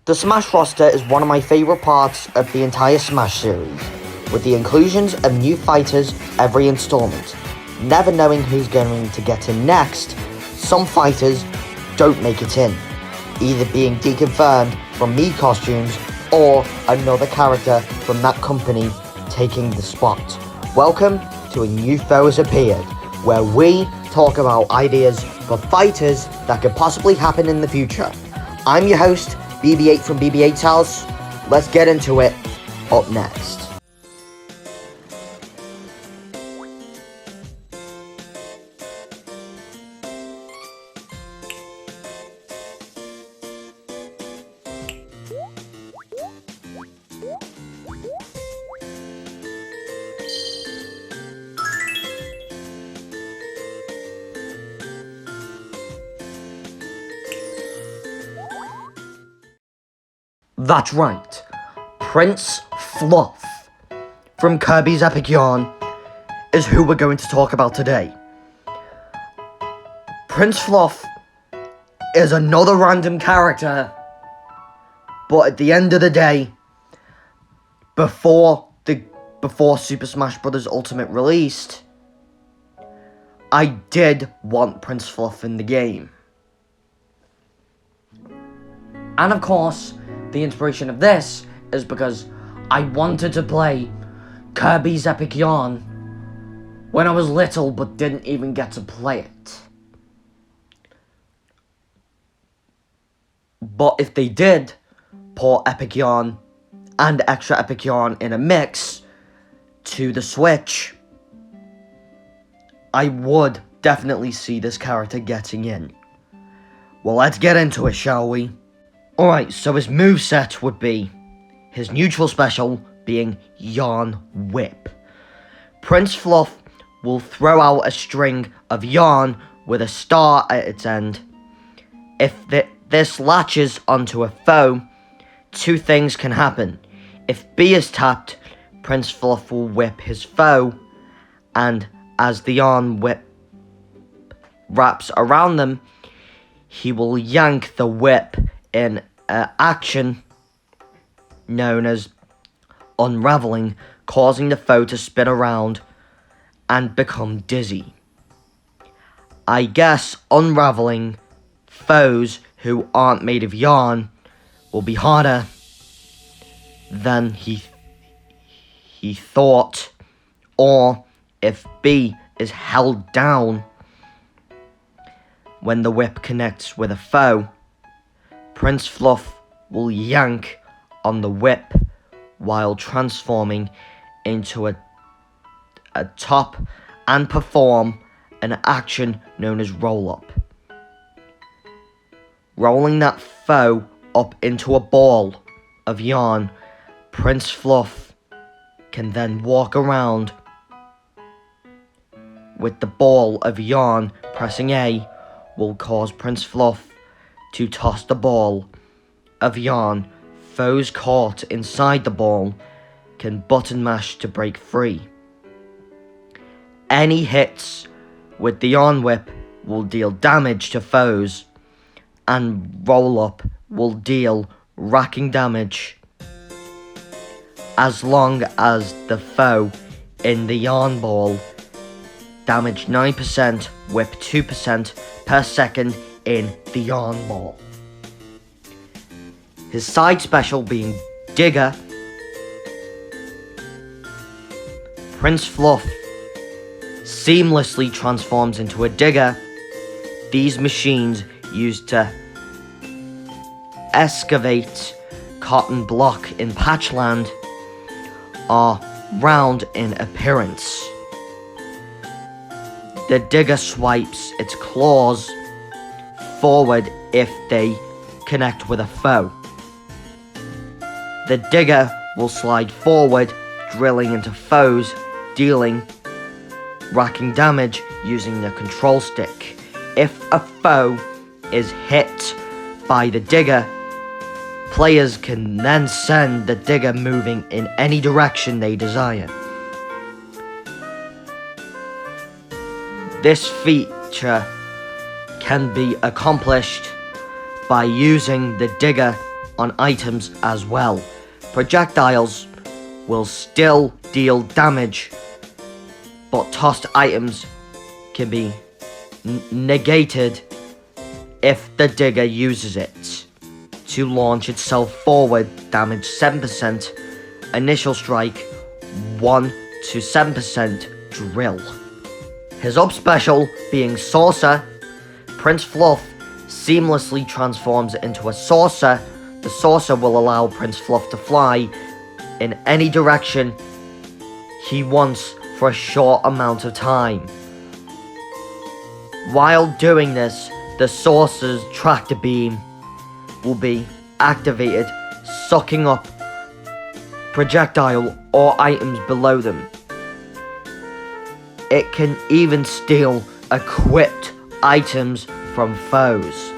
The Smash roster is one of my favourite parts of the entire Smash series, with the inclusions of new fighters every installment. Never knowing who's going to get in next, some fighters don't make it in, either being deconfirmed from Mii costumes or another character from that company taking the spot. Welcome to A New Foe Has Appeared, where we talk about ideas for fighters that could possibly happen in the future. I'm your host, BB8 from BB8's House. Let's get into it. Up next. That's right, Prince Fluff from Kirby's Epic Yarn is who we're going to talk about today. Prince Fluff is another random character, but at the end of the day, before Super Smash Bros. Ultimate released, I did want Prince Fluff in the game. And of course, the inspiration of this is because I wanted to play Kirby's Epic Yarn when I was little but didn't even get to play it. But if they did port Epic Yarn and Extra Epic Yarn in a mix to the Switch, I would definitely see this character getting in. Well, let's get into it, shall we? Alright, so his moveset would be his neutral special being Yarn Whip. Prince Fluff will throw out a string of yarn with a star at its end. If this latches onto a foe, two things can happen. If B is tapped, Prince Fluff will whip his foe, and as the yarn whip wraps around them, he will yank the whip in action known as unraveling, causing the foe to spin around and become dizzy. I guess unraveling foes who aren't made of yarn will be harder than he thought, or if B is held down when the whip connects with a foe, Prince Fluff will yank on the whip while transforming into a top and perform an action known as roll-up. Rolling that foe up into a ball of yarn, Prince Fluff can then walk around with the ball of yarn. Pressing A will cause Prince Fluff to toss the ball of yarn. Foes caught inside the ball can button mash to break free. Any hits with the yarn whip will deal damage to foes, and roll up will deal racking damage as long as the foe in the yarn ball damage 9%, whip 2% per second in the yarn ball. His side special being Digger, Prince Fluff seamlessly transforms into a digger. These machines used to excavate cotton block in Patchland are round in appearance. The digger swipes its claws forward if they connect with a foe. The digger will slide forward, drilling into foes, dealing racking damage using the control stick. If a foe is hit by the digger, players can then send the digger moving in any direction they desire. This feature can be accomplished by using the digger on items as well. Projectiles will still deal damage, but tossed items can be negated if the digger uses it to launch itself forward. Damage 7%, initial strike 1 to 7% drill. His up special being saucer, Prince Fluff seamlessly transforms into a saucer. The saucer will allow Prince Fluff to fly in any direction he wants for a short amount of time. While doing this, the saucer's tractor beam will be activated, sucking up projectile or items below them. It can even steal equipped items from foes.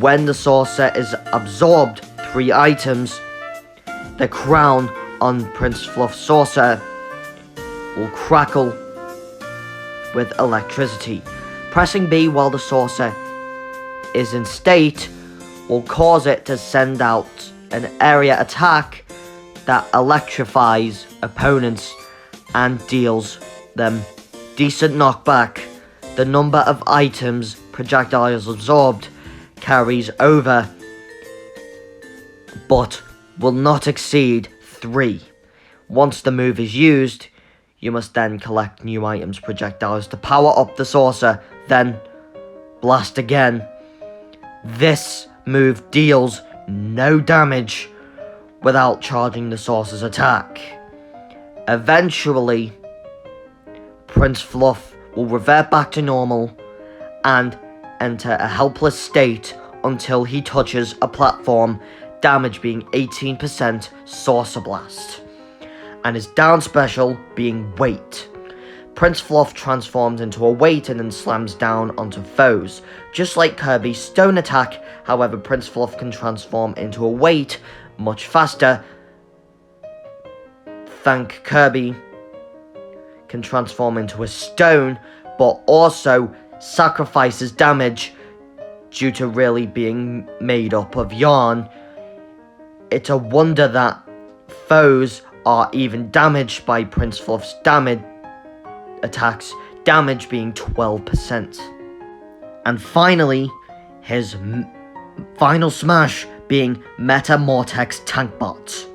When the saucer is absorbed 3 items, the crown on Prince Fluff's saucer will crackle with electricity. Pressing B while the saucer is in state will cause it to send out an area attack that electrifies opponents and deals them decent knockback. The number of items projectiles absorbed carries over, but will not exceed 3. Once the move is used, you must then collect new items projectiles to power up the saucer, then blast again. This move deals no damage without charging the saucer's attack. Eventually, Prince Fluff will revert back to normal and enter a helpless state until he touches a platform, damage being 18% saucer blast, and his down special being weight. Prince Fluff transforms into a weight and then slams down onto foes. Just like Kirby's stone attack, however, Prince Fluff can transform into a weight much faster. Thank Kirby can transform into a stone, but also sacrifices damage due to really being made up of yarn. It's a wonder that foes are even damaged by Prince Fluff's attacks, damage being 12%. And finally, his final smash being Metamortex Tankbot.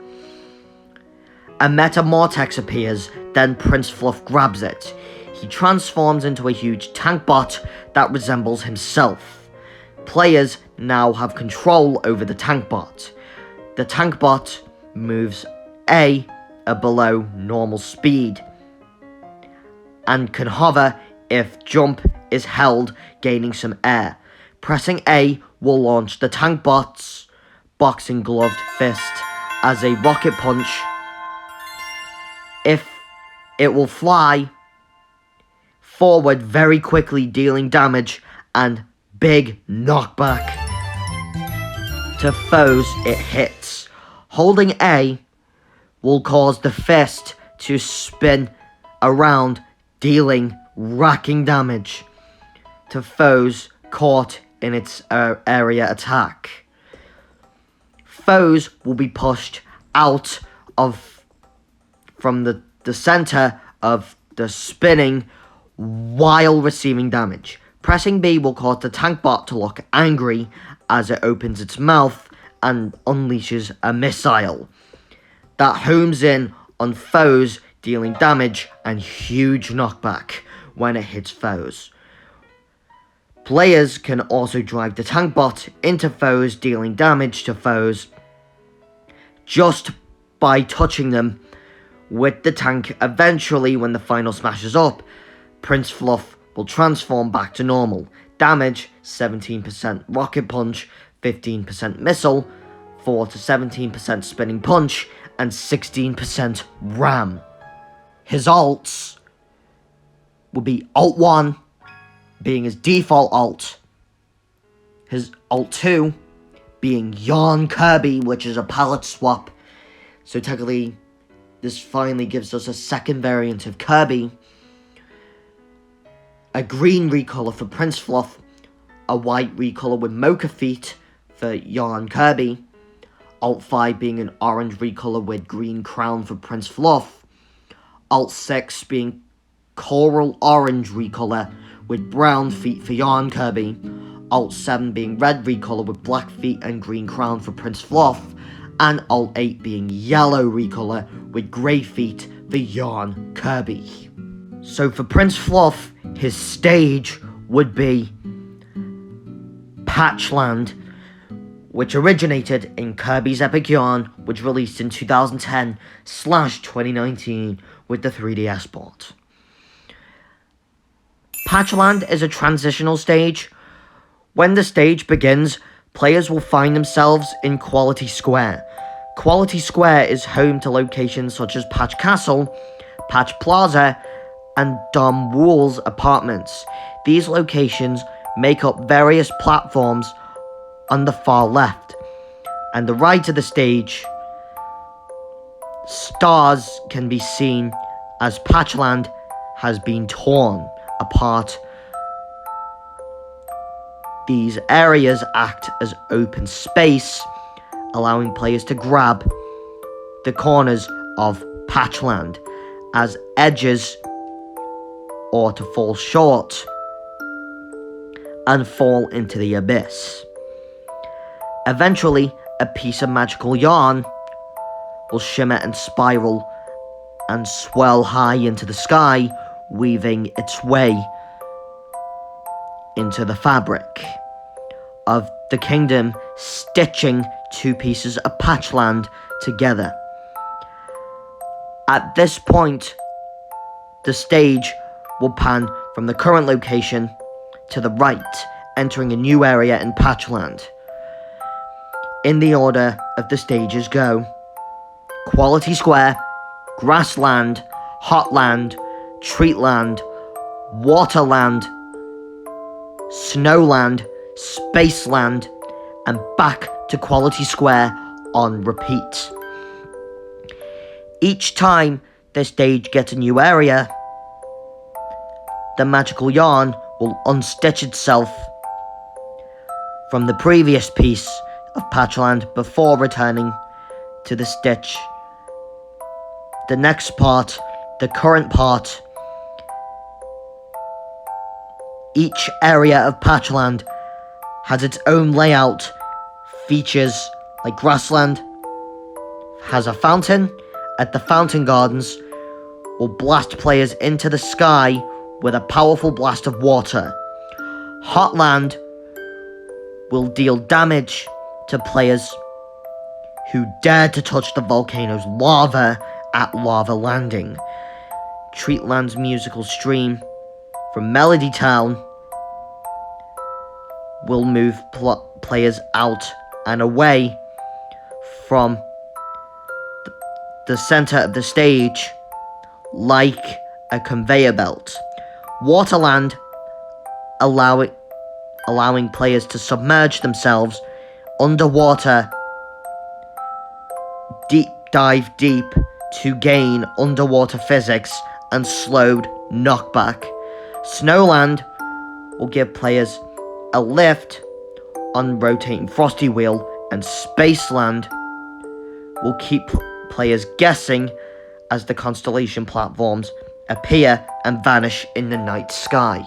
A Metamortex appears, then Prince Fluff grabs it. He transforms into a huge tank bot that resembles himself. Players now have control over the tank bot. The tank bot moves A below normal speed and can hover if jump is held, gaining some air. Pressing A will launch the tank bot's boxing gloved fist as a rocket punch. If it will fly forward very quickly, dealing damage and big knockback to foes it hits. Holding A will cause the fist to spin around, dealing racking damage to foes caught in its area attack. Foes will be pushed out from the center of the spinning while receiving damage. Pressing B will cause the tank bot to look angry as it opens its mouth and unleashes a missile that homes in on foes, dealing damage and huge knockback when it hits foes. Players can also drive the tank bot into foes, dealing damage to foes just by touching them with the tank. Eventually, when the final smash is up, Prince Fluff will transform back to normal. Damage 17% rocket punch, 15% missile, 4 to 17% spinning punch, and 16% ram. His alts will be Alt 1 being his default alt, his Alt 2 being Yarn Kirby, which is a palette swap. So technically, this finally gives us a second variant of Kirby. A green recolor for Prince Fluff, a white recolor with Mocha Feet for Yarn Kirby, Alt 5 being an orange recolor with green crown for Prince Fluff, Alt 6 being coral orange recolor with brown feet for Yarn Kirby, Alt 7 being red recolor with black feet and green crown for Prince Fluff, and Alt 8 being yellow recolor with grey feet for Yarn Kirby. So for Prince Fluff, his stage would be Patchland, which originated in Kirby's Epic Yarn, which released in 2010/2019 with the 3DS port. Patchland is a transitional stage. When the stage begins, players will find themselves in Quality Square. Quality Square is home to locations such as Patch Castle, Patch Plaza, and Dom Wool's apartments. These locations make up various platforms on the far left, and the right of the stage. Stars can be seen as Patchland has been torn apart. These areas act as open space, allowing players to grab the corners of Patchland as edges or to fall short and fall into the abyss. Eventually, a piece of magical yarn will shimmer and spiral and swell high into the sky, weaving its way into the fabric of the kingdom, stitching two pieces of Patchland together. At this point, the stage will pan from the current location to the right, entering a new area in Patchland. In the order of the stages go: Quality Square, Grassland, Hotland, Treatland, Waterland, Snowland, Spaceland, and back to Quality Square on repeat. Each time the stage gets a new area, the magical yarn will unstitch itself from the previous piece of Patchland before returning to the stitch. The next part, the current part. Each area of Patchland has its own layout, features like Grassland has a fountain. At the Fountain Gardens will blast players into the sky with a powerful blast of water. Hotland will deal damage to players who dare to touch the volcano's lava at Lava Landing. Treatland's musical stream from Melody Town will move players out and away from the center of the stage like a conveyor belt. Waterland allowing players to submerge themselves underwater, dive deep to gain underwater physics and slowed knockback. Snowland will give players a lift on rotating Frosty Wheel, and Spaceland will keep players guessing as the constellation platforms appear and vanish in the night sky.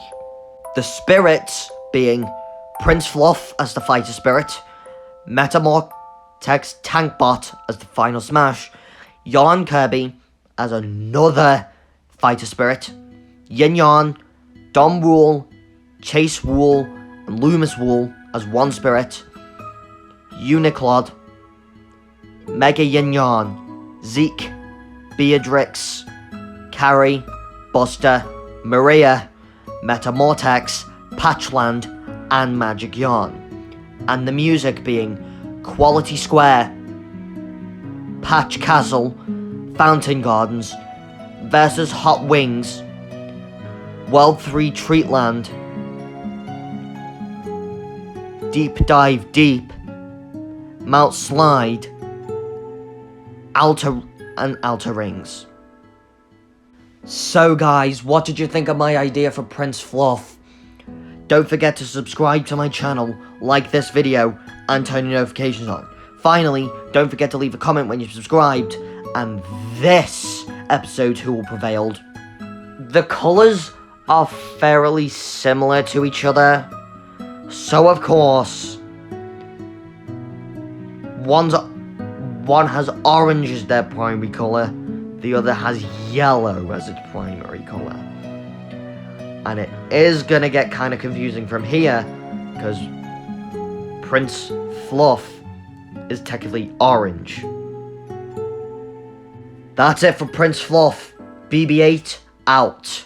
The spirits being Prince Fluff as the fighter spirit, Metamortex Tankbot as the final smash, Yarn Kirby as another fighter spirit, Yin Yarn, Dom Wool, Chase Wool, and Loomis Wool as one spirit, Uniclod, Mega Yin Yarn, Zeke, Beatrix, Carrie, Buster, Maria, Metamortex, Patchland, and Magic Yarn. And the music being Quality Square, Patch Castle, Fountain Gardens versus Hot Wings, World 3 Treatland, Deep Dive Deep, Mount Slide, Outer Rings. So guys, what did you think of my idea for Prince Fluff? Don't forget to subscribe to my channel, like this video, and turn your notifications on. Finally, don't forget to leave a comment when you've subscribed. And this episode, who will prevail? The colours are fairly similar to each other. So of course, one has orange as their primary colour, the other has yellow as its primary colour. And it is gonna get kind of confusing from here, because Prince Fluff is technically orange. That's it for Prince Fluff. BB-8 out.